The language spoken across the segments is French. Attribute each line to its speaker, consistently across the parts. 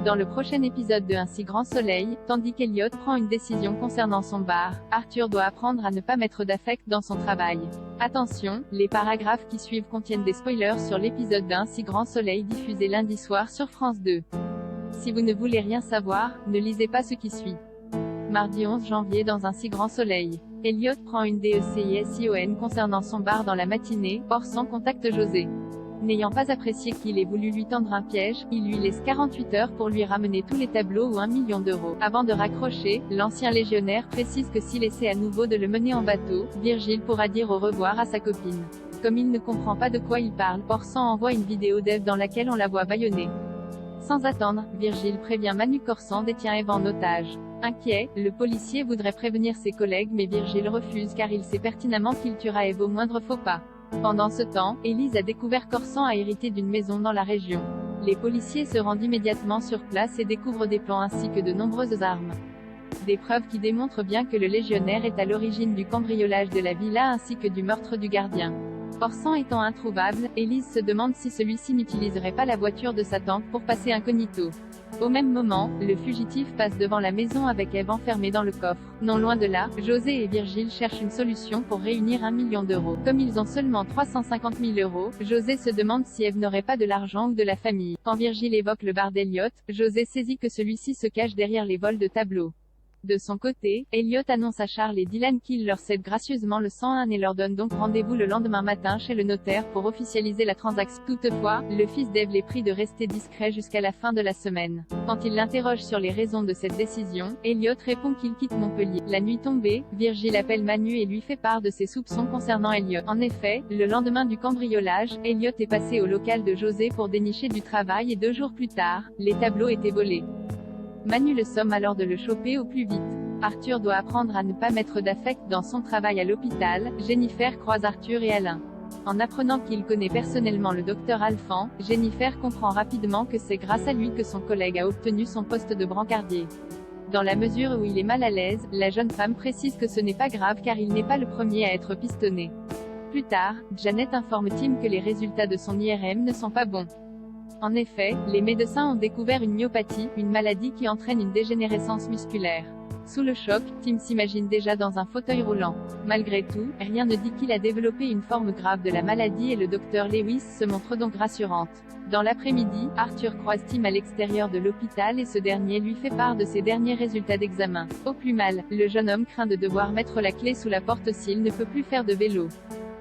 Speaker 1: Dans le prochain épisode de Un si grand soleil, tandis qu'Elliot prend une décision concernant son bar, Arthur doit apprendre à ne pas mettre d'affect dans son travail. Attention, les paragraphes qui suivent contiennent des spoilers sur l'épisode d'Un si grand soleil diffusé lundi soir sur France 2. Si vous ne voulez rien savoir, ne lisez pas ce qui suit. Mardi 11 janvier dans Un si grand soleil. Elliot prend une décision concernant son bar dans la matinée, Orson contacte José. N'ayant pas apprécié qu'il ait voulu lui tendre un piège, il lui laisse 48 heures pour lui ramener tous les tableaux ou 1 million d'euros. Avant de raccrocher, l'ancien légionnaire précise que s'il essaie à nouveau de le mener en bateau, Virgile pourra dire au revoir à sa copine. Comme il ne comprend pas de quoi il parle, Orson envoie une vidéo d'Ève dans laquelle on la voit bâillonnée. Sans attendre, Virgile prévient Manu qu'Orson détient Ève en otage. Inquiet, le policier voudrait prévenir ses collègues mais Virgile refuse car il sait pertinemment qu'il tuera Ève au moindre faux pas. Pendant ce temps, Élise a découvert qu'Orson a hérité d'une maison dans la région. Les policiers se rendent immédiatement sur place et découvrent des plans ainsi que de nombreuses armes. Des preuves qui démontrent bien que le légionnaire est à l'origine du cambriolage de la villa ainsi que du meurtre du gardien. Orson étant introuvable, Élise se demande si celui-ci n'utiliserait pas la voiture de sa tante pour passer incognito. Au même moment, le fugitif passe devant la maison avec Ève enfermée dans le coffre. Non loin de là, José et Virgile cherchent une solution pour réunir 1 million d'euros. Comme ils ont seulement 350 000 euros, José se demande si Ève n'aurait pas de l'argent ou de la famille. Quand Virgile évoque le bar d'Elliot, José saisit que celui-ci se cache derrière les vols de tableaux. De son côté, Elliot annonce à Charles et Dylan qu'il leur cède gracieusement le 101 et leur donne donc rendez-vous le lendemain matin chez le notaire pour officialiser la transaction. Toutefois, le fils d'Ève les prie de rester discret jusqu'à la fin de la semaine. Quand il l'interroge sur les raisons de cette décision, Elliot répond qu'il quitte Montpellier. La nuit tombée, Virgile appelle Manu et lui fait part de ses soupçons concernant Elliot. En effet, le lendemain du cambriolage, Elliot est passé au local de José pour dénicher du travail et 2 jours plus tard, les tableaux étaient volés. Manu le somme alors de le choper au plus vite. Arthur doit apprendre à ne pas mettre d'affect dans son travail à l'hôpital. Jennifer croise Arthur et Alain. En apprenant qu'il connaît personnellement le docteur Alphand, Jennifer comprend rapidement que c'est grâce à lui que son collègue a obtenu son poste de brancardier. Dans la mesure où il est mal à l'aise, la jeune femme précise que ce n'est pas grave car il n'est pas le premier à être pistonné. Plus tard, Janet informe Tim que les résultats de son IRM ne sont pas bons. En effet, les médecins ont découvert une myopathie, une maladie qui entraîne une dégénérescence musculaire. Sous le choc, Tim s'imagine déjà dans un fauteuil roulant. Malgré tout, rien ne dit qu'il a développé une forme grave de la maladie et le docteur Lewis se montre donc rassurante. Dans l'après-midi, Arthur croise Tim à l'extérieur de l'hôpital et ce dernier lui fait part de ses derniers résultats d'examen. Au plus mal, le jeune homme craint de devoir mettre la clé sous la porte s'il ne peut plus faire de vélo.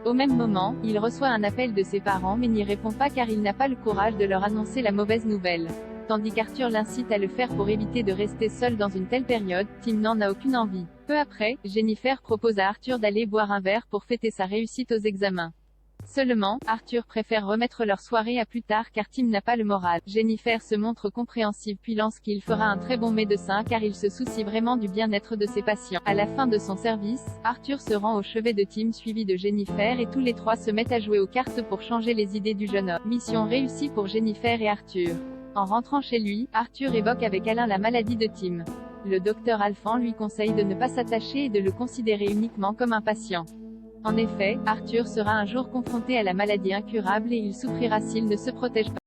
Speaker 1: Au même moment, il reçoit un appel de ses parents mais n'y répond pas car il n'a pas le courage de leur annoncer la mauvaise nouvelle. Tandis qu'Arthur l'incite à le faire pour éviter de rester seul dans une telle période, Tim n'en a aucune envie. Peu après, Jennifer propose à Arthur d'aller boire un verre pour fêter sa réussite aux examens. Seulement, Arthur préfère remettre leur soirée à plus tard car Tim n'a pas le moral. Jennifer se montre compréhensive puis lance qu'il fera un très bon médecin car il se soucie vraiment du bien-être de ses patients. À la fin de son service, Arthur se rend au chevet de Tim suivi de Jennifer et tous les trois se mettent à jouer aux cartes pour changer les idées du jeune homme. Mission réussie pour Jennifer et Arthur. En rentrant chez lui, Arthur évoque avec Alain la maladie de Tim. Le docteur Alphand lui conseille de ne pas s'attacher et de le considérer uniquement comme un patient. En effet, Arthur sera un jour confronté à la maladie incurable et il souffrira s'il ne se protège pas.